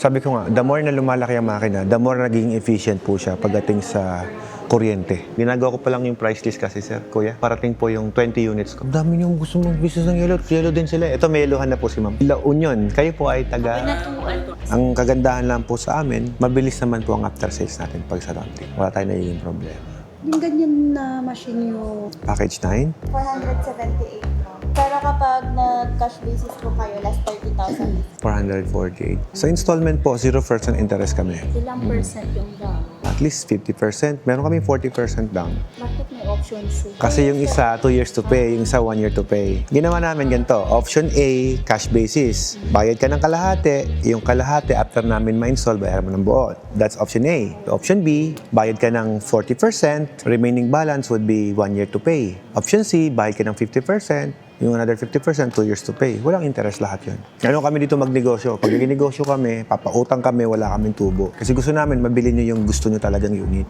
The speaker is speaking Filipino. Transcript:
Sabi ko nga, the more na lumalaki ang makina, the more naging efficient po siya pagdating sa kuryente. Ginagawa ko pa lang yung price list kasi, sir, kuya. Parating po yung 20 units ko. Ang dami niyong gusto mong business ng yellow. Yellow din sila. Ito, may yellowhan na po si ma'am. La Union, kayo po ay taga... Ang kagandahan lang po sa amin, mabilis naman po ang after sales natin pag sa laundry. Wala tayong nagiging problema. Yung ganyan na machine yung Package 9? 478 mo. Pero kapag nag-cash basis po kayo, last 30,000. 448. Sa installment po, 0% interest kami. ilang percent yung down. At least 50%. Meron kami 40% down. Bakit may option C? Kasi yung isa, 2 years to pay. Yung isa, 1 year to pay. Ginawa namin ganito. Option A, cash basis. Bayad ka ng kalahati. Yung kalahati, after namin ma-install, bayaran mo ng buo. That's option A. Option B, bayad ka ng 40%. Remaining balance would be 1 year to pay. Option C, bayad ka ng 50%. Yung another 50%, 2 years to pay. Walang interest lahat yun. Ano kami dito magnegosyo? Pag nag-negosyo kami, papautang kami, wala kaming tubo. Kasi gusto namin, mabili nyo yung gusto nyo talagang unit.